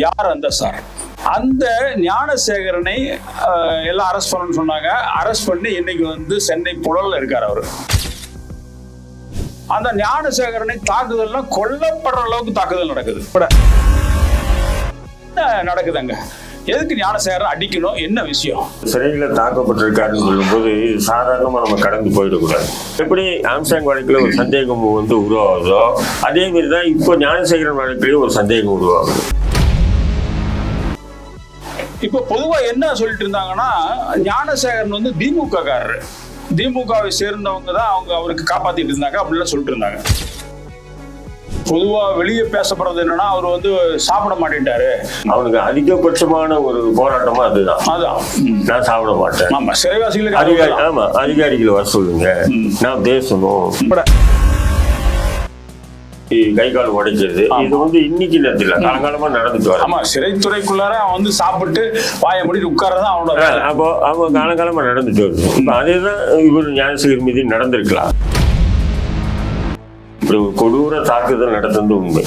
யார் அந்த சார்? அந்த ஞானசேகரனை எல்லாம் அரெஸ்ட் பண்ணணும்னு சொன்னாங்க. அரெஸ்ட் பண்ணி இன்னைக்கு வந்து சென்னை புழல்ல இருக்காரு அவரு. அந்த ஞானசேகரனை தாக்குதல்லாம் கொல்லப்படுற அளவுக்கு தாக்குதல் நடக்குதுங்க. எதுக்கு ஞானசேகரன் அடிக்கணும்? என்ன விஷயம்? சிறையில் தாக்கப்பட்டிருக்காருன்னு சொல்லும்போது சாதாரணமாக நம்ம கடந்து போயிடக்கூடாது. எப்படி ஆம்சாங் வழக்கில் ஒரு சந்தேகம் வந்து உருவாகுதோ அதே மாதிரி தான் இப்போ ஞானசேகரன் வழக்கிலேயே ஒரு சந்தேகம் உருவாகுது. இப்போ பொதுவா என்ன சொல்லிட்டு இருந்தாங்கன்னா, ஞானசேகரன் வந்து திமுக காரரு, திமுகவை சேர்ந்தவங்க தான் அவருக்கு காப்பாத்திட்டு இருந்தாங்க அப்படின்லாம் சொல்லிட்டு இருந்தாங்க. பொதுவா வெளியே பேசப்படுறது என்னன்னா, அவர் வந்து சாப்பிட மாட்டேன்ட்டாரு. அவனுக்கு அதிகபட்சமான ஒரு போராட்டமா அதுதான். நான் சாப்பிட மாட்டேன். ஆமா, சிறைவாசிகளுக்கு ஆமா, அதிகாரிகள் வர சொல்லுங்க, நான் பேசணும். கை கால் உடைக்கிறது இது வந்து இன்னைக்கு நேரத்தில் காலங்காலமா நடந்துட்டு வர. ஆமா, சிறைத்துறைக்குள்ளார அவன் வந்து சாப்பிட்டு வாயை முடிட்டு உட்கார்றதான் அவனோட. அப்போ அவங்க காலங்காலமா நடந்துட்டு வருது. அதேதான் இவர் ஞானசேகர் மீது நடந்திருக்கலாம். இப்படி ஒரு கொடூர தாக்குதல் நடந்தது உண்மை.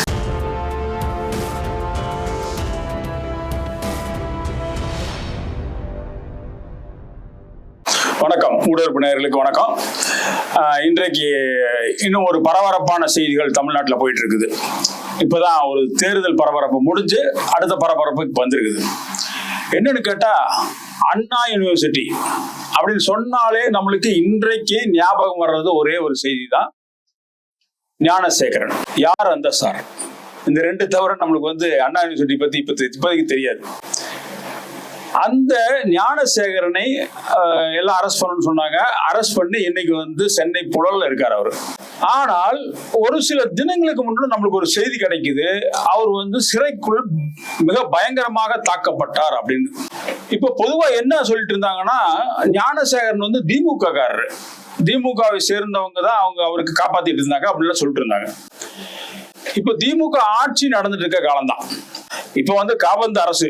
வணக்கம், ஊடக நேயர்களுக்கு வணக்கம். இன்றைக்கு இன்னும் ஒரு பரபரப்பான செய்திகள் தமிழ்நாட்டில் போயிட்டு இருக்குது. இப்பதான் ஒரு தேர்தல் பரபரப்பு முடிஞ்சு அடுத்த பரபரப்பு வந்திருக்குது. என்னன்னு கேட்டா, அண்ணா யூனிவர்சிட்டி அப்படின்னு சொன்னாலே நம்மளுக்கு இன்றைக்கு ஞாபகம் வர்றது ஒரே ஒரு செய்தி தான், ஞானசேகரன். யார் அந்த சார்? இந்த ரெண்டு தவிர நம்மளுக்கு வந்து அண்ணா யூனிவர்சிட்டி பத்தி இப்போதைக்கு தெரியாது. அந்த ஞானசேகரனை எல்லாம் அரெஸ்ட் பண்ணணும்னு சொன்னாங்க. அரெஸ்ட் பண்ணி இன்னைக்கு வந்து சென்னை புழல்ல இருக்காரு அவரு. ஆனால் ஒரு சில தினங்களுக்கு முன்னாடி நம்மளுக்கு ஒரு செய்தி கிடைக்குது, அவர் வந்து சிறைக்குள் மிக பயங்கரமாக தாக்கப்பட்டார் அப்படின்னு. இப்ப பொதுவா என்ன சொல்லிட்டு இருந்தாங்கன்னா, ஞானசேகரன் வந்து திமுக காரரு, திமுகவை சேர்ந்தவங்க தான் அவருக்கு காப்பாத்திட்டு இருந்தாங்க அப்படின்லாம் சொல்லிட்டு இருந்தாங்க. இப்ப திமுக ஆட்சி நடந்துட்டு இருக்க காலம்தான். இப்ப வந்து காபந்து அரசு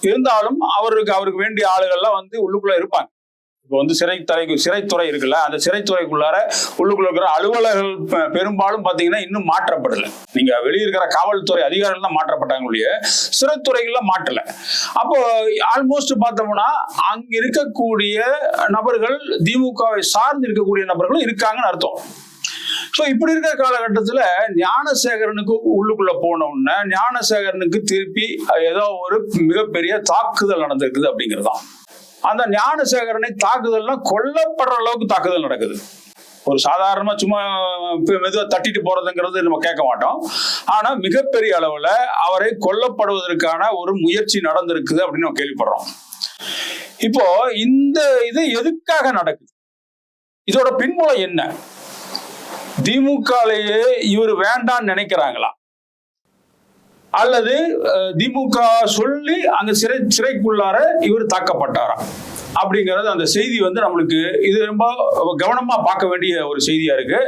இருந்தாலும் அவருக்கு வேண்டிய ஆளுகள்லாம் வந்து உள்ளுக்குள்ள இருப்பாங்க. இப்போ வந்து சிறைத்துறை இருக்குல்ல, அந்த சிறைத்துறைக்குள்ளார உள்ளுக்குள்ள இருக்கிற அலுவலர்கள் பெரும்பாலும் பாத்தீங்கன்னா இன்னும் மாற்றப்படல. நீங்க வெளியே இருக்கிற காவல்துறை அதிகாரிகள் தான் மாற்றப்பட்டாங்க ஒழிய சிறைத்துறைகள்லாம் மாற்றல. அப்போ ஆல்மோஸ்ட் பார்த்தோம்னா அங்க இருக்கக்கூடிய நபர்கள் திமுகவை சார்ந்து இருக்கக்கூடிய நபர்களும் இருக்காங்கன்னு அர்த்தம். சோ இப்படி இருக்கிற காலகட்டத்துல ஞானசேகரனுக்கு உள்ளுக்குள்ள போன உடனே ஞானசேகரனுக்கு திருப்பி ஏதோ ஒரு மிகப்பெரிய தாக்குதல் நடந்திருக்குது அப்படிங்கிறதான். அந்த ஞானசேகரனை தாக்குதல்லாம் கொல்லப்படுற அளவுக்கு தாக்குதல் நடக்குது. ஒரு சாதாரணமா சும்மா மெதுவா தட்டிட்டு போறதுங்கிறது நம்ம கேட்க மாட்டோம். ஆனா மிகப்பெரிய அளவுல அவரை கொல்லப்படுவதற்கான ஒரு முயற்சி நடந்திருக்குது அப்படின்னு நம்ம கேள்விப்படுறோம். இப்போ இந்த இது எதுக்காக நடக்குது? இதோட பின்புலம் என்ன? திமுகலேயே இவர் வேண்டான்னு நினைக்கிறாங்களா, அல்லது திமுக சொல்லி அந்த சிறைக்குள்ளார இவர் தாக்கப்பட்டாரா அப்படிங்கிறது அந்த செய்தி வந்து நம்மளுக்கு இது ரொம்ப கவனமா பார்க்க வேண்டிய ஒரு செய்தியா இருக்கு.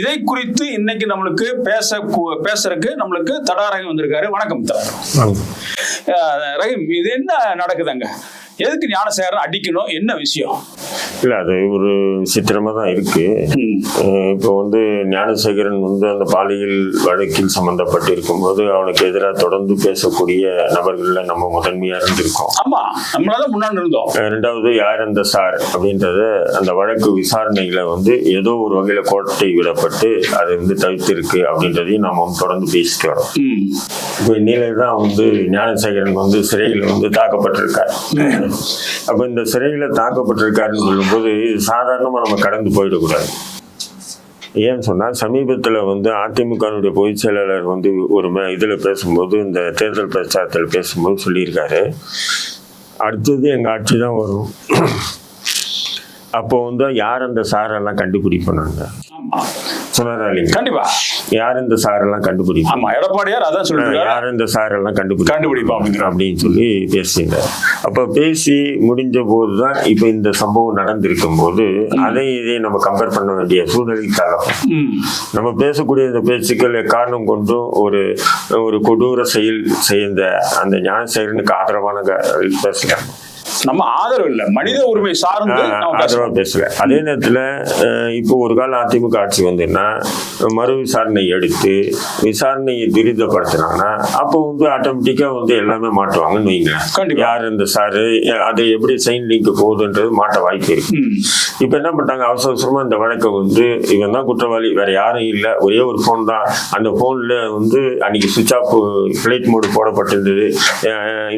இதை குறித்து இன்னைக்கு நம்மளுக்கு பேசுறதுக்கு நம்மளுக்கு தடாரகம் வந்திருக்காரு. வணக்கம் ரஹீம். இது என்ன நடக்குதுங்க? எதுக்கு ஞானசேகரன் அடிக்கணும்? என்ன விஷயம்? இல்ல, அது ஒரு சித்திரமா தான் இருக்கு. இப்போ வந்து ஞானசேகரன் வந்து அந்த பாலியல் வழக்கில் சம்பந்தப்பட்டு இருக்கும்போது அவனுக்கு எதிராக தொடர்ந்து பேசக்கூடிய நபர்கள்ல நம்ம முதன்மையா இருந்திருக்கோம். ஆமா, நம்மளாதான் முன்னாடி இருந்தோம். ரெண்டாவது, யார் அந்த சார் அப்படின்றத அந்த வழக்கு விசாரணைகளை வந்து ஏதோ ஒரு வகையில கோட்டை விடப்பட்டு அதை வந்து தவிர்த்திருக்கு அப்படின்றதையும் நம்ம வந்து தொடர்ந்து பேசிட்டு வரோம். இப்போ இந்நிலையில்தான் வந்து ஞானசேகரன் வந்து சிறையில் வந்து தாக்கப்பட்டிருக்காரு. அப்ப இந்த சிறையில தாக்கப்பட்டிருக்காருன்னு சொல்லும்போது சாதாரணமா நம்ம கடந்து போயிடக்கூடாது. ஏன்னு சொன்னா, சமீபத்தில் வந்து அதிமுகனுடைய பொதுச் செயலாளர் வந்து ஒரு இதுல பேசும்போது, இந்த தேர்தல் பிரச்சாரத்தில் பேசும்போது சொல்லியிருக்காரு, அடுத்தது எங்க ஆட்சி தான் வரும். அப்போ வந்து யார் அந்த சாரெல்லாம் கண்டுபிடிப்போம் நாங்க சொன்னாரா இல்லைங்க? கண்டிப்பா. யார் இந்த சாரெல்லாம் கண்டுபிடிப்போம்? ஆமா, எடப்பாடியார் அதான் சொல்றாரு, யார் இந்த சாரெல்லாம் கண்டுபிடிப்போம் அப்படின்னு சொல்லி பேசினார். அப்ப பேசி முடிஞ்ச போதுதான் இப்ப இந்த சம்பவம் நடந்திருக்கும் போது இதை நம்ம கம்பேர் பண்ண வேண்டிய சூழ்நிலைக்கு தள்ளப்படும். நம்ம பேசக்கூடிய இந்த பேச்சுக்கள் காரணம் கொண்டும் ஒரு கொடூர செயல் செய்த அந்த ஞானசேகரனுக்கு ஆதரவான பேசலாம். நம்ம ஆதரவு இல்ல, மனித உரிமை சார்ந்து ஆதரவா பேசல. அதே நேரத்துல இப்போ ஒரு கால அதிமுக ஆட்சி வந்துன்னா மறு விசாரணை எடுத்து விசாரணையை துரிதப்படுத்தினாங்கன்னா அப்போ வந்து ஆட்டோமேட்டிக்கா வந்து எல்லாமே மாட்டுவாங்கன்னு வைங்களேன். யார் இந்த சாரு, அதை எப்படி சைன் லிங்க் போகுதுன்றது மாட்ட வாய்ப்பு இருக்கு. இப்ப என்ன பண்ணிட்டாங்க, அவசர அவசரமா இந்த வழக்கை வந்து இவன் தான் குற்றவாளி, வேற யாரும் இல்லை, ஒரே ஒரு போன் தான், அந்த போன்ல வந்து அன்னைக்கு சுவிட்ச் ஆஃப் பிளைட் மோடு போடப்பட்டிருந்தது,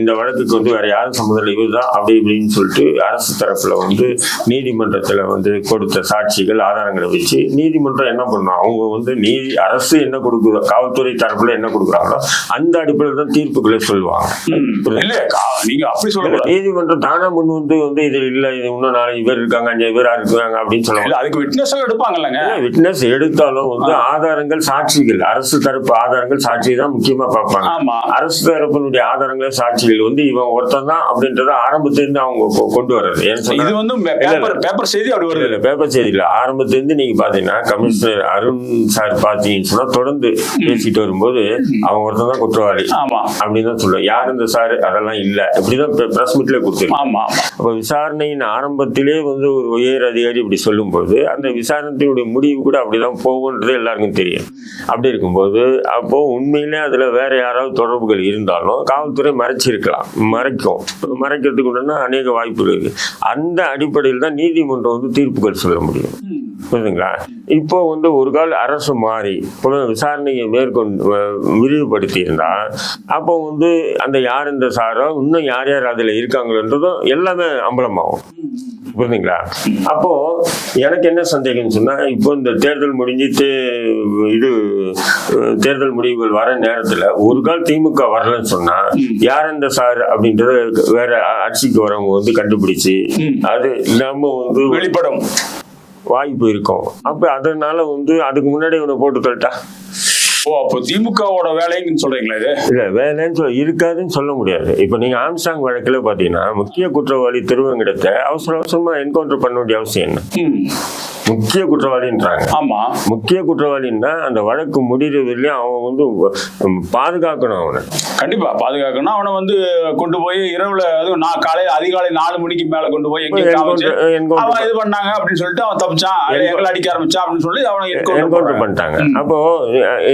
இந்த வழக்குக்கு வந்து வேற யாரும் சம்மந்தம் இல்லை, இதுதான் அப்படி இப்படின்னு சொல்லிட்டு அரசு தரப்புல வந்து நீதிமன்றத்துல வந்து கொடுத்த சாட்சிகள் ஆதாரங்களை வச்சு நீதிமன்றம் என்ன பண்ணும், அவங்க வந்து அரசு என்ன கொடுக்குதோ, காவல்துறை தரப்புல என்ன கொடுக்குறாங்களோ அந்த அடிப்படையில் தான் தீர்ப்புகளை சொல்லுவாங்க. நீதிமன்றம் தானா முன் வந்து இது இல்ல, இது இன்னும் 4 பேர் இருக்காங்க, 5 பேர் இருக்காங்க அப்படின்னு சொல்லுவாங்க. அதுக்கு விட்னஸ் எடுப்பாங்கல்லங்க. விட்னஸ் எடுத்தாலும் வந்து ஆதாரங்கள் சாட்சிகள், அரசு தரப்பு ஆதாரங்கள் சாட்சி தான் முக்கியமா பார்ப்பாங்க. அரசு தரப்பினுடைய ஆதாரங்கள் சாட்சிகள் வந்து இவன் ஒருத்தன் தான் அப்படின்றத ஆரம்பத்திலிருந்து அவங்க கொண்டு வர்றது. இது வந்து பேப்பர் செய்தி அப்படி வருது இல்ல, பேப்பர் செய்தி இல்ல, ஆரம்பத்திலிருந்து நீங்க பாத்தீங்கன்னா கமிஷனர் அருண் சார் பாத்தீங்கன்னு சொன்னா தொடர்ந்து பேசிட்டு வரும்போது அவன் ஒருத்தன் தான் குற்றவாளி அப்படின்னு தான் சொல்லுவாங்க. யார் இந்த சார், அதெல்லாம் இல்ல, இப்படிதான் பிரஸ் மீட்ல கொடுத்துருக்காங்க. அப்ப விசாரணையின் ஆரம்பத்திலே வந்து ஒரு உயர் அதிகாரி இப்படி சொல்லும் போது அந்த விசாரணையினுடைய முடிவு கூட அப்படிதான் போகுன்றது எல்லாருக்கும் தெரியும். அப்படி இருக்கும்போது அப்போ உண்மையிலே அதுல வேற யாராவது தொடர்புகள் இருந்தாலும் காவல்துறை மறைச்சிருக்கலாம், மறைக்கிறதுக்கு உடனே அநேக வாய்ப்பு இருக்கு. அந்த அடிப்படையில் தான் நீதிமன்றம் வந்து தீர்ப்புகள் சொல்ல முடியும். புரியுதுங்களா? இப்போ வந்து ஒரு கால அரசு மாறி விசாரணையை மேற்கொண்டு விரிவுபடுத்தி இருந்தா அப்போ வந்து அந்த யார் இந்த சாரோ, இன்னும் யார் யார் அதுல இருக்காங்களன்றதும் எல்லாமே அம்பலமாகும். புரியுதுங்களா? அப்போ எனக்கு என்ன சந்தேகம்னு சொன்னா, இப்போ இந்த தேர்தல் முடிஞ்சு தேர்தல் முடிவுகள் வர நேரத்துல ஒரு கால் திமுக வரலன்னு சொன்னா யார் இந்த சார் அப்படின்றத வேற ஆட்சிக்கு வரவங்க வந்து கண்டுபிடிச்சு அது நம்ம வந்து வெளிப்படும் வாய்ப்பு இருக்கும். அப்ப அதனால வந்து அதுக்கு முன்னாடி இவனை போட்டு தள்ளிட்டா அப்போ திமுகவோட வேலைன்னு சொல்றீங்களா? இது இல்ல, வேலைன்னு இருக்காதுன்னு சொல்ல முடியாது. இப்ப நீங்க ஆம்ஸ்டாங் வழக்குல பாத்தீங்கன்னா முக்கிய குற்றவாளி திருவங்கிடத்தை அவசரமா என்கவுண்டர் பண்ண வேண்டிய அவசியம் என்ன? முக்கிய குற்றவாளின்றாங்க. ஆமா, முக்கிய குற்றவாளின்னா அந்த வழக்கு முடிகிறதுலயும் அவன் வந்து பாதுகாக்கணும், அவனை கண்டிப்பா பாதுகாக்கணும். அவனை வந்து கொண்டு போய் இரவுல, அதுவும் நான் அதிகாலை 4 மணிக்கு மேல கொண்டு போய் அவன் இது பண்ணாங்க அப்படின்னு சொல்லிட்டு அவன் தப்பிச்சான், எங்களை அடிக்க ஆரம்பிச்சான் அப்படின்னு சொல்லி அவனை என்கவுண்டர் பண்ணிட்டாங்க. அப்போ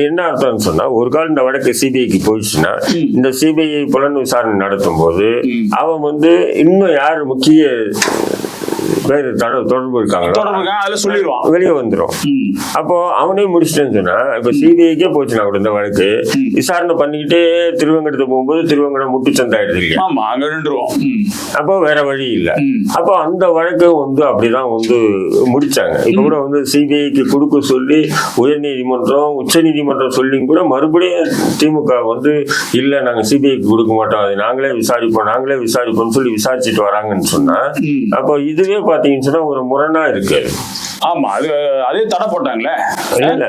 என்ன அர்த்தம்னு சொன்னா, ஒரு காலம் இந்த வழக்கு சிபிஐக்கு போயிடுச்சுன்னா இந்த சிபிஐ புலன் விசாரணை நடத்தும் போது அவன் வந்து இன்னும் யாரு முக்கிய பேரு தொடர்பு இருக்காங்க வெளியே வந்துடும். அப்போ அவனே முடிச்சிட்டேன்னு சொன்னா, இப்ப சிபிஐக்கே போச்சுன்னா கூட இந்த வழக்கு விசாரணை பண்ணிக்கிட்டே திருவங்கடத்தை போகும்போது திருவங்கடம் முட்டுச்சந்தாயிடுது இல்லையா? அப்போ வேற வழி இல்லை. அப்போ அந்த வழக்கு வந்து அப்படிதான் வந்து முடிச்சாங்க. இப்ப கூட வந்து சிபிஐக்கு கொடுக்க சொல்லி உயர் நீதிமன்றம் உச்ச நீதிமன்றம் சொல்லி கூட மறுபடியும் திமுக வந்து இல்ல, நாங்க சிபிஐக்கு கொடுக்க மாட்டோம், அது நாங்களே விசாரிப்போம்னு சொல்லி விசாரிச்சுட்டு வராங்கன்னு சொன்னா, அப்போ இதுவே பாத்தீங்கன்னா ஒரு முரணா இருக்கு. ஆமா, அதே தடை போட்டாங்களே. இல்ல,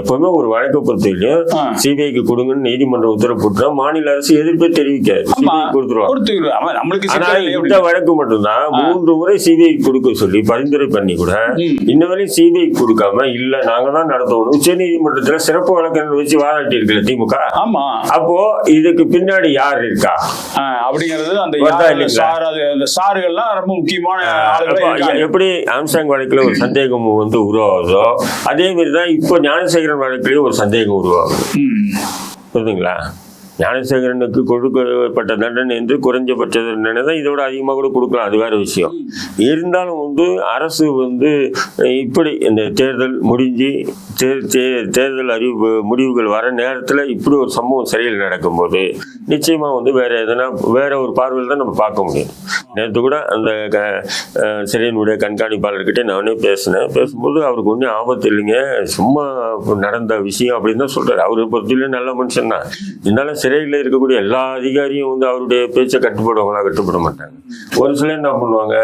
எப்பவுமே ஒரு வழக்கை பொறுத்தவரையும் சிபிஐக்கு கொடுங்கன்னு நீதிமன்றம் உத்தரவு போட்டா மாநில அரசு எதிர்ப்பே தெரிவிக்காது, இந்த வழக்கு மட்டும்தான் 3 முறை சிபிஐ கொடுக்க சொல்லி பரிந்துரை பண்ணி கூட இன்ன வரையும் சிபிஐ கொடுக்காம இல்ல நாங்க தான் நடத்தணும் உச்ச நீதிமன்றத்துல சிறப்பு வழக்கு வச்சு வாராட்டி இருக்குல்ல திமுக. ஆமா, அப்போ இதுக்கு பின்னாடி யார் இருக்கா அப்படிங்கிறது அந்த சாறுகள்லாம் ரொம்ப முக்கியமான ஆளுகள். எப்படி ஆம்ஸ்டாங் வழக்குல ஒரு சந்தேகம் வந்து உருவாகுதோ அதே மாதிரிதான் இப்போ ஞானசேகரன் வழக்கிலேயே ஒரு சந்தேகம் உருவாகுது. புரியுதுங்களா? ஞானசேகரனுக்கு கொடுக்கப்பட்ட தண்டனை என்று குறைஞ்சபட்ச தண்டனை தான், இதோட அதிகமாக கூட கொடுக்கலாம், அது வேற விஷயம். இருந்தாலும் வந்து அரசு வந்து இப்படி இந்த தேர்தல் முடிஞ்சு தேர்தல் அறிவு முடிவுகள் வர நேரத்தில் இப்படி ஒரு சம்பவம் சிறையில் நடக்கும்போது நிச்சயமா வந்து வேற ஒரு பார்வையில் தான் நம்ம பார்க்க முடியும். நேற்று கூட அந்த சிறையினுடைய கண்காணிப்பாளர்கிட்ட நானே பேசும்போது அவருக்கு ஒன்றும் ஆபத்து இல்லைங்க, சும்மா நடந்த விஷயம் அப்படின்னு தான் சொல்றாரு. அவரை பொறுத்தவரையிலும் நல்ல மனுஷன் தான். இருந்தாலும் சிறையில் இருக்கக்கூடிய எல்லா அதிகாரியும் வந்து அவருடைய பேச்சை கட்டுப்பட மாட்டாங்க. ஒரு சிலர் என்ன பண்ணுவாங்க,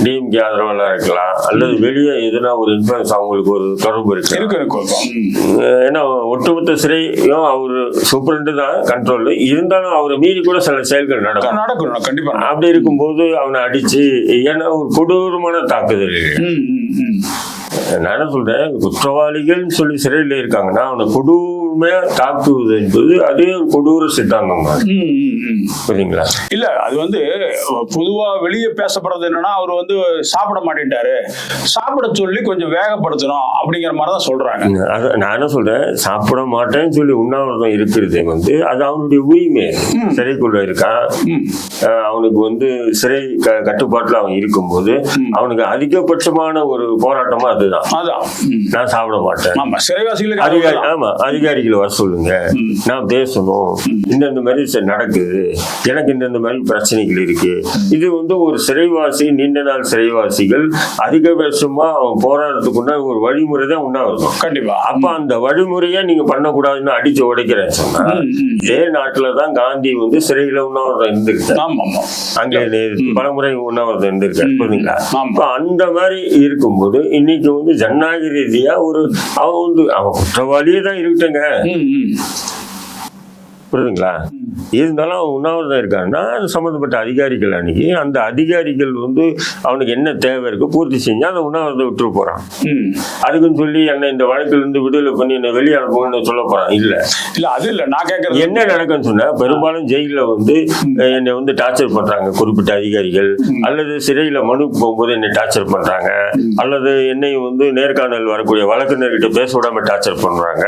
டிஎம்கே ஆதரவாளா இருக்கலாம், அல்லது வெளியே எதுனா ஒரு இன்ஃபுளுன்ஸ் அவங்களுக்கு ஒரு தொடர்பு இருக்கு. ஏன்னா ஒட்டுமொத்த சிறையும் அவரு சூப்பரண்டு தான் கண்ட்ரோல், இருந்தாலும் அவரை மீறி கூட சில செயல்கள் நடக்கும். கண்டிப்பா அப்படி இருக்கும்போது அவனை அடிச்சு, ஏன்னா ஒரு கொடூரமான தாக்குதல். நான் என்ன சொல்றேன், குற்றவாளிகள் சொல்லி சிறையில் இருக்காங்கன்னா அவனை கொடூர மனிதாபிமானமா தாக்குவது என்பது அதே ஒரு கொடூர சித்தாந்தம் தான். புரியுங்களா? இல்ல அது வந்து பொதுவா வெளியே பேசப்படுறது என்னன்னா, அவர் வந்து சாப்பிட மாட்டேன்ட்டாரு, சாப்பிட சொல்லி கொஞ்சம் வேகப்படுத்தணும் அப்படிங்கிற மாதிரிதான் சொல்றாங்க. நான் என்ன சொல்றேன், சாப்பிட மாட்டேன்னு சொல்லி உண்ணாவிரதம் இருக்கிறது வந்து அது அவனுடைய உரிமை. சிறைக்குள்ள இருக்கான், அவனுக்கு வந்து சிறை கட்டுப்பாட்டுல அவன் இருக்கும்போது அவனுக்கு அதிகபட்சமான ஒரு போராட்டமா அதுதான். நான் சாப்பிட மாட்டேன், அதிகாரிகள் வர சொல்லுங்க, நான் பேசணும், இந்த மாதிரி நடக்குது, எனக்கு இந்த மாதிரி பிரச்சனைகள் இருக்கு. இது வந்து ஒரு சிறைவாசி, நீண்ட நாள் சிறைவாசிகள் அதிகபட்சமா அவன் போராட்டத்துக்குன்னா ஒரு வழிமுறை தான் உண்ணாவிரதம். கண்டிப்பா. அப்ப அந்த வழிமுறையா நீங்க பண்ணக்கூடாதுன்னு அடிச்சு உடைக்கிறேன் சொன்னா, இதே நாட்டுலதான் காந்தி வந்து சிறையில உண்ணாவிரதம் இருந்திருக்காரு, அங்க பலமுறை உண்ணாவிரதம் இருந்திருக்காரு. புரியுங்களா? அப்ப அந்த மாதிரி இருக்கும்போது இன்னைக்கு வந்து ஜனநாயக ரீதியா ஒரு அவன் வந்து அவன் குற்றவாளியே தான் இருக்குங்க. புரியுதுங்களா? இருந்தாலும் அவன் உண்ணாவிரதம் இருக்கான்னா அது சம்மந்தப்பட்ட அதிகாரிகள் அன்னைக்கு அந்த அதிகாரிகள் வந்து அவனுக்கு என்ன தேவை இருக்கு பூர்த்தி செஞ்சா அந்த உண்ணாவிரதம் விட்டுரு போறான். அதுக்குன்னு சொல்லி என்ன இந்த வழக்குல இருந்து விடுதலை பண்ணி என்ன வெளியே அனுப்புங்கன்னு சொல்ல போறான். இல்ல அது இல்ல, நான் கேட்கறது என்ன நடக்குன்னு சொன்னா, பெரும்பாலும் ஜெயில வந்து என்னை வந்து டார்ச்சர் பண்றாங்க குறிப்பிட்ட அதிகாரிகள், அல்லது சிறையில மனு போகும்போது என்னை டார்ச்சர் பண்றாங்க, அல்லது என்னை வந்து நேர்காணல் வரக்கூடிய வழக்கறிஞர்கிட்ட பேச விடாம டார்ச்சர் பண்றாங்க,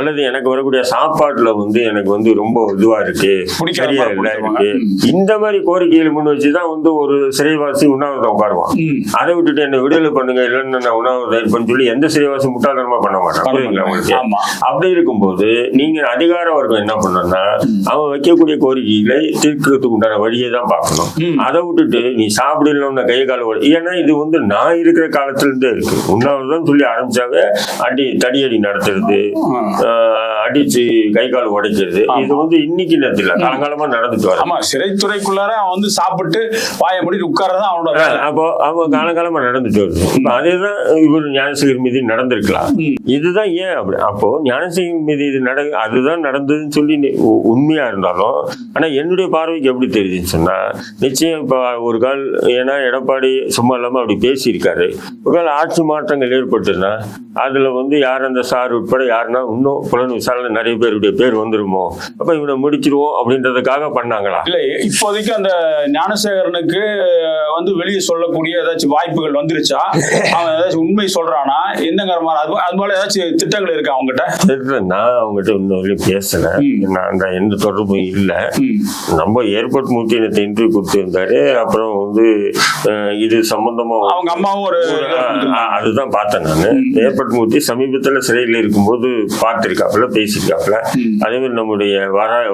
அல்லது எனக்கு வரக்கூடிய சாப்பாட்டுல வந்து எனக்கு வந்து ரொம்ப இதுவா இருக்கு, சரியா இல்ல இருக்கு, இந்த மாதிரி கோரிக்கைகள் முன் வச்சுதான் வந்து ஒரு சிறைவாசி உண்ணாவிரதம் உட்காருவான். அதை விட்டுட்டு என்ன விடுதலை பண்ணுங்க, இல்லைன்னு நான் உண்ணாவிரதம் இருப்பேன்னு சொல்லி எந்த சிறைவாசி முட்டாள்தனமா பண்ண மாட்டான். புரியுதுங்களா உங்களுக்கு? அப்படி இருக்கும்போது நீங்க அதிகார வர்க்கம் என்ன பண்ணணும்னா, அவன் வைக்கக்கூடிய கோரிக்கைகளை தீர்க்கிறதுக்கு உண்டான வழியை தான் பார்க்கணும். அதை விட்டுட்டு நீ சாப்பிடணும்னு கை கால ஓடி, ஏன்னா இது வந்து நான் இருக்கிற காலத்துல இருந்தே இருக்கு. உண்ணாவிரதம் சொல்லி ஆரம்பிச்சாவே தடியடி நடத்துறது, அடிச்சு கை கால் உடைக்கிறது, இது வந்து இன்னைக்கு நேரத்துல காலங்காலமா நடந்துட்டு வர. ஆமா, சிறைத்துறைக்குள்ளார அவன் வந்து சாப்பிட்டு வாய முடிட்டு உட்கார்றதான் அவனோட. அப்போ அவன் காலங்காலமா நடந்துட்டு வருது. இப்ப அதேதான் இவர் ஞானசேகர் மீது நடந்திருக்கலாம். இதுதான் ஏன் அப்படி. அப்போ ஞானசேகர் மீது இது அதுதான் நடந்ததுன்னு சொல்லி உண்மையா இருந்தாலும், ஆனா என்னுடைய பார்வைக்கு எப்படி தெரியுதுன்னு சொன்னா, நிச்சயம் இப்ப ஒரு கால், ஏன்னா எடப்பாடி சும்மா இல்லாம அப்படி பேசியிருக்காரு, ஒரு கால் ஆட்சி மாற்றங்கள் ஏற்பட்டுன்னா அதுல வந்து யார் அந்த சார் உட்பட யாருன்னா இன்னும் புலன் விசாரணை நிறைய பேருடைய பேர் வந்துருமோ, அப்ப இவனை முடிச்சிருவோம் அப்படின்றதுக்காக பண்ணாங்களா? இல்ல, இப்போதைக்கு அந்த ஞானசேகரனுக்கு வந்து வெளியே சொல்லக்கூடிய ஏதாச்சும் வாய்ப்புகள் வந்துருச்சா? அவன் ஏதாச்சும் உண்மை சொல்றானா என்னங்கிற மாதிரி அது போல ஏதாச்சும் திட்டங்கள் இருக்கா அவங்ககிட்ட? நான் அவங்ககிட்ட இன்னும் பேசல, நான் எந்த தொடர்பும் இல்லை. நம்ம ஏர்போர்ட் மூர்த்தி எனக்கு இன்டர்வியூ கொடுத்துருந்தாரு. அப்புறம் வந்து இது சம்பந்தமா அவங்க அம்மாவும் ஒரு அதுதான் பார்த்தேன் நான். ஏர்போர்ட் மூர்த்தி சமீபத்துல சிறையில் இருக்கும்போது பார்த்திருக்காப்புல, பேசியிருக்காப்புல. அதே மாதிரி நம்முடைய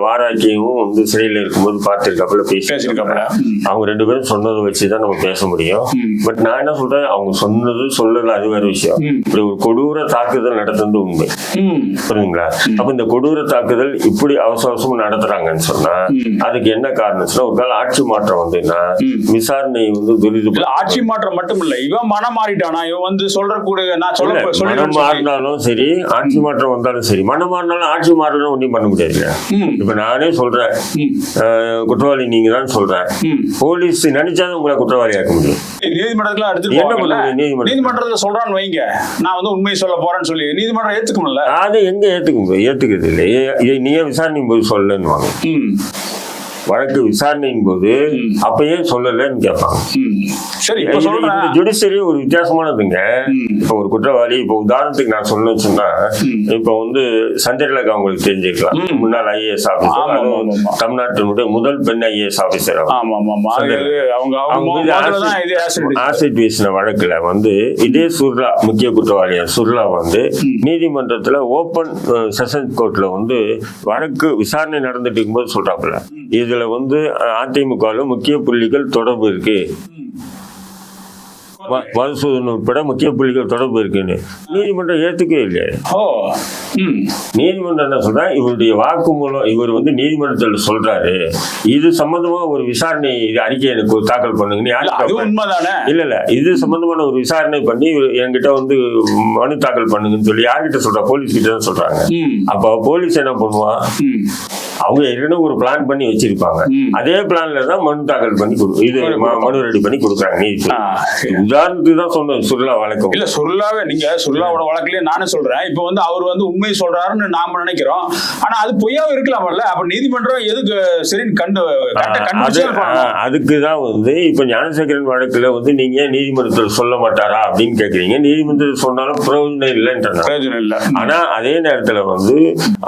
வாராக்கியும் வந்து சிறையில் இருக்கும்போது பார்த்திருக்காப்புல, பேசியிருக்காப்புல. அவங்க ரெண்டு பேரும் சொன்னதை வச்சுதான் நம்ம பேச முடியும். பட் நான் என்ன சொல்றேன், அவங்க சொன்னது சொல்லல அது வேற விஷயம். இப்படி ஒரு கொடூர தாக்குதல் நடத்துறது உண்மை. புரியுதுங்களா? அப்ப இந்த கொடூர தாக்குதல் இப்படி அவசரம் நடத்துறாங்கன்னு சொன்னா அதுக்கு என்ன காரணம் சொன்னா, ஒரு கால ஆட்சி மாற்றம் வந்துன்னா விசாரணை வந்து ஆட்சி மாற்றம் மட்டும் இல்ல, இவன் மனம் மாறிட்டானா, இவன் வந்து சொல்றக்கூடிய மனம் மாறினாலும் சரி, ஆட்சி மாற்றம் வந்தாலும் சரி, மனம் மாறினாலும் ஆட்சி மாறணும் ஒன்றும் பண்ண முடியாது. இப்ப நானே சொல்றேன் குற்றவாளி நீங்க தான் சொல்றேன், போலீஸ் நினைச்சாலும் உங்களை குற்றவாளி ஆக்க முடியும். நீதிமன்றத்துல நீதிமன்றத்துல சொல்றான்னு வைங்க, நான் வந்து உண்மை சொல்ல போறேன்னு சொல்லி நீதிமன்றம் ஏத்துக்க முடியல. அது எங்க ஏத்துக்க முடியும்? ஏத்துக்கிறது இல்லை. இதை நீங்க விசாரணையும் போது சொல்லன்னு வாங்க. வழக்கு விசாரணையின் போது அப்பயே சொல்லலன்னு கேட்பாங்க. ஜுடிஷியரி ஒரு வித்தியாசமானதுங்க. இப்ப ஒரு குற்றவாளி, இப்ப உதாரணத்துக்கு நான் சொல்லணும்னு சொன்னா, இப்ப வந்து சந்திரலேகா உங்களுக்கு தெரிஞ்சுக்கலாம், முன்னாள் ஐஏஎஸ் ஆபீசர், தமிழ்நாட்டினுடைய முதல் பெண் ஐஏஎஸ் ஆபீசர். ஆசிட் வீசின வழக்குல வந்து இதே சுர்லா, முக்கிய குற்றவாளியா சுர்லா வந்து நீதிமன்றத்துல ஓபன் செஷன் கோர்ட்ல வந்து வழக்கு விசாரணை நடந்துட்டு இருக்கும்போது சொல்றாப்புல, இதுல வந்து அதிமுக முக்கிய புள்ளிகள் தொடர்பு இருக்கு, மதுசூதன் உட்பட முக்கிய புள்ளிகள் தொடர்பு இருக்குன்னு நீதிமன்றம் ஏத்துக்கவே இல்லையா? நீதிமன்றம் என்ன சொல்றா, இவருடைய வாக்கு மூலம் இவர் வந்து நீதிமன்றத்தில் சொல்றாரு, இது சம்பந்தமா ஒரு விசாரணை அறிக்கை எனக்கு தாக்கல் பண்ணுங்க. இல்ல இது சம்பந்தமான ஒரு விசாரணை பண்ணி என்கிட்ட வந்து மனு தாக்கல் பண்ணுங்கன்னு சொல்லி யார்கிட்ட சொல்றா? போலீஸ் கிட்ட தான் சொல்றாங்க. அப்ப போலீஸ் என்ன பண்ணுவான்? அவங்க ஏற்கனவே ஒரு பிளான் பண்ணி வச்சிருப்பாங்க. அதே பிளான்ல தான் மனு தாக்கல் பண்ணி இது மனு ரெடி பண்ணி கொடுக்குறாங்க நீதிபதி. உதாரணத்துக்கு தான் சொன்ன சுருளா வழக்கம் இல்ல, சுருளாவே நீங்க சுருளாவோட வழக்குலயே நானே சொல்றேன். இப்ப வந்து அவர் வந்து உண்மை சொல்றாருன்னு நாம நினைக்கிறோம், ஆனா அது பொய்யாவும் இருக்கலாம்ல. அப்ப நீதிமன்றம் எதுக்கு சரின்னு அதுக்குதான் வந்து இப்ப ஞானசேகரன் வழக்குல வந்து நீங்க நீதிமன்றத்தில் சொல்ல மாட்டாரா அப்படின்னு கேக்குறீங்க. நீதிமன்றத்தில் சொன்னாலும் பிரயோஜனம் இல்லைன்ற. ஆனா அதே நேரத்துல வந்து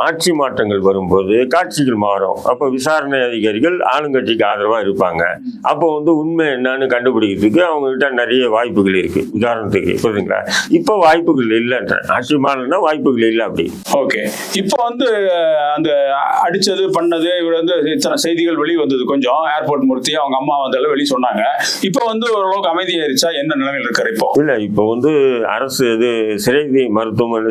ஆட்சி மாற்றங்கள் வரும்போது காட்சிகள் மாறும். அப்ப விசாரணை அதிகாரிகள் ஆளுங்கட்சிக்கு ஆதரவா இருப்பாங்க. அப்போ வந்து உண்மை என்னன்னு கண்டுபிடிக்கிறதுக்கு அவங்க கிட்ட நிறைய வாய்ப்புகள் இருக்கு. உதாரணத்துக்கு புரியுதுங்களா, இப்ப வாய்ப்புகள் இல்லைன்ற. ஆட்சி மாறணும்னா வாய்ப்புகள் இல்லை அப்படி. ஓகே, இப்ப வந்து அந்த அடிச்சது பண்ணது இவர் வந்து இத்தனை செய்திகள் வெளியே வந்தது. கொஞ்சம் ஏர்போர்ட் மூர்த்தி அவங்க அம்மா வந்தாலும் வெளியே சொன்னாங்க. இப்ப வந்து ஓரளவுக்கு அமைதியாயிருச்சா? என்ன நிலைமையில் இருக்காரு இப்போ? இல்ல, இப்ப வந்து அரசு இது சிறை மருத்துவமனை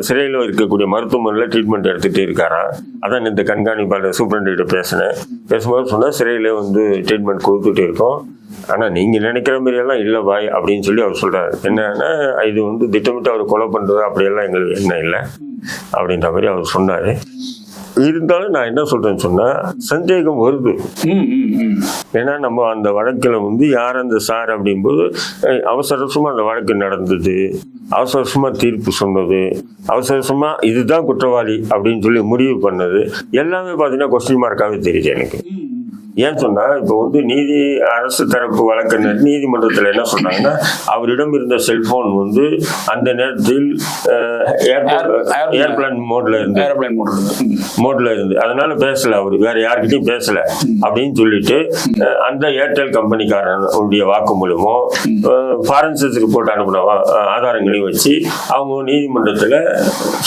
சிறையில இருக்கக்கூடிய மருத்துவமனையில ட்ரீட்மெண்ட் எடுத்துட்டு இருக்காரா. அதான் இந்த கண்காணிப்பாளர் சூப்பரண்டிட்ட பேசும்போது சொன்னா சிறையில வந்து ட்ரீட்மெண்ட் கொடுத்துட்டு இருக்கோம். ஆனா நீங்க நினைக்கிற மாதிரி எல்லாம் இல்ல பாய் அப்படின்னு சொல்லி அவர் சொல்றாரு. என்னன்னா இது வந்து திட்டமிட்டு அவர் கொலை பண்றது அப்படியெல்லாம் எங்களுக்கு என்ன இல்லை அப்படின்ற மாதிரி அவர் சொன்னாரு. இருந்தாலும் நான் என்ன சொல்றேன்னு சொன்னா சந்தேகம் வருது. ஏன்னா நம்ம அந்த வழக்கில் வந்து யார் அந்த சார் அப்படிங்கும்போது அவசரமா அந்த வழக்கு நடந்தது, அவசரமா தீர்ப்பு சொன்னது, அவசரமா இதுதான் குற்றவாளி அப்படின்னு சொல்லி முடிவு பண்ணது எல்லாமே பார்த்தீங்கன்னா கொஸ்டின் மார்க்காவே தெரியுது எனக்கு. ஏன் சொன்னா இப்ப வந்து அரசு தரப்பு வழக்கறிஞர் நீதிமன்றத்தில் என்ன சொன்னாங்கன்னா அவரிடம் இருந்த செல்போன் வந்து அந்த நேரத்தில் ஏர்பிளேன் மோட்ல இருந்து அதனால பேசல, அவரு வேற யார்கிட்டையும் பேசல அப்படின்னு சொல்லிட்டு அந்த ஏர்டெல் கம்பெனிக்காரனுடைய வாக்குமூலமோ ஃபாரன்சிக் ரிப்போர்ட் அனுப்பின ஆதாரங்களையும் வச்சு அவங்க நீதிமன்றத்துல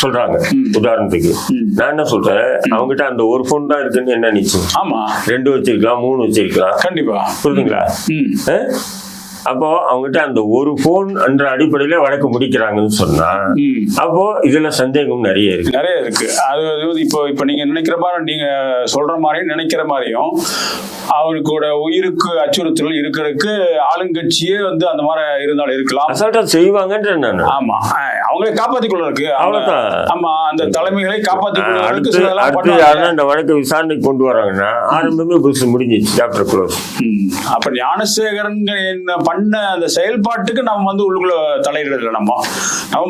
சொல்றாங்க. உதாரணத்துக்கு நான் என்ன சொல்றேன், அவங்ககிட்ட அந்த ஒரு போன் தான் இருக்குன்னு என்ன நிச்சயம்? ஆமா, 2 வச்சிருக்கலாம், 3 வச்சிருக்கலாம். கண்டிப்பா, புரியுதுங்களா? அப்போ அவங்ககிட்ட அந்த ஒரு போன் என்ற அடிப்படையில வழக்கு முடிக்கிறாங்கன்னு சொன்னா அப்போ இதுல சந்தேகம் நிறைய இருக்கு. அது இப்போ நீங்க நினைக்கிற மாதிரி, நீங்க சொல்ற மாதிரியும் நினைக்கிற மாதிரியும் அவருக்கூட உயிருக்கு அச்சுறுத்தல் இருக்கிறதுக்கு ஆளுங்கட்சியே வந்து அந்த மாதிரி இருந்தாலும் இருக்கலாம். அசால்ட்டா செய்வாங்கன்ற. ஆமா, அவங்களை காப்பாற்றிக் கொள்றதுக்கு அவ்வளவுதான். ஆமா, அந்த தலைமைகளை காப்பாற்றிக் கொள்வதற்கு இந்த வழக்கை விசாரணைக்கு கொண்டு வராங்கன்னா ஆரம்பமே முடிஞ்சிச்சு, சாப்டர் க்ளோஸ். அப்ப ஞானசேகரன் பண்ண அந்த செயல்பாட்டுக்கு நம்ம வந்து உள்ளுக்குள்ள தலையிடல. நம்ம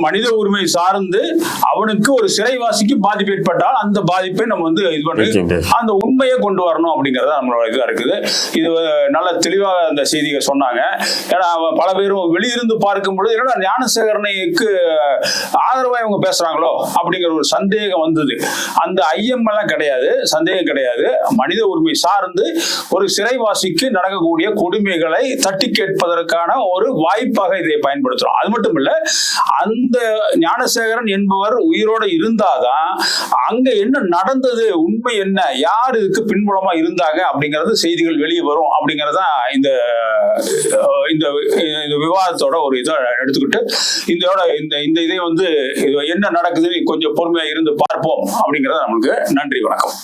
மனித உரிமை சார்ந்து அவனுக்கு ஒரு சிறைவாசிக்கு பாதிப்பு ஏற்பட்டால் அந்த பாதிப்பை நம்ம வந்து இது பண்ணி அந்த உண்மையை கொண்டு வரணும் அப்படிங்கறத நம்மளோட இதா இருக்குது. இது நல்ல தெளிவாக அந்த செய்திகள் சொன்னாங்க. ஏன்னா பல பேரும் வெளியிருந்து பார்க்கும் பொழுது என்னடா ஞானசேகரனுக்கு ஆதரவா இவங்க பேசுறாங்களோ அப்படிங்கிற ஒரு சந்தேகம் வந்தது. அந்த ஐயம் எல்லாம் கிடையாது, சந்தேகம் கிடையாது. மனித உரிமை சார்ந்து ஒரு சிறைவாசிக்கு நடக்கக்கூடிய கொடுமைகளை தட்டி கேட்பதற்கான ஒரு வாய்ப்பாக இதை பயன்படுத்துறோம். அது மட்டும் இல்ல, அந்த ஞானசேகரன் என்பவர் உயிரோடு இருந்தாதான் அங்க என்ன நடந்தது, உண்மை என்ன, யார் இதுக்கு பின்புலமா இருந்தாங்க அப்படிங்கிறது செய்திகள் வெளியே வரும். அப்படிங்கறத இந்த விவாதத்தோட ஒரு இதை எடுத்துக்கிட்டு இந்த இதை வந்து என்ன நடக்குது கொஞ்சம் பொறுமையா இருந்து பார்ப்போம் அப்படிங்கறத நம்மளுக்கு. நன்றி, வணக்கம்.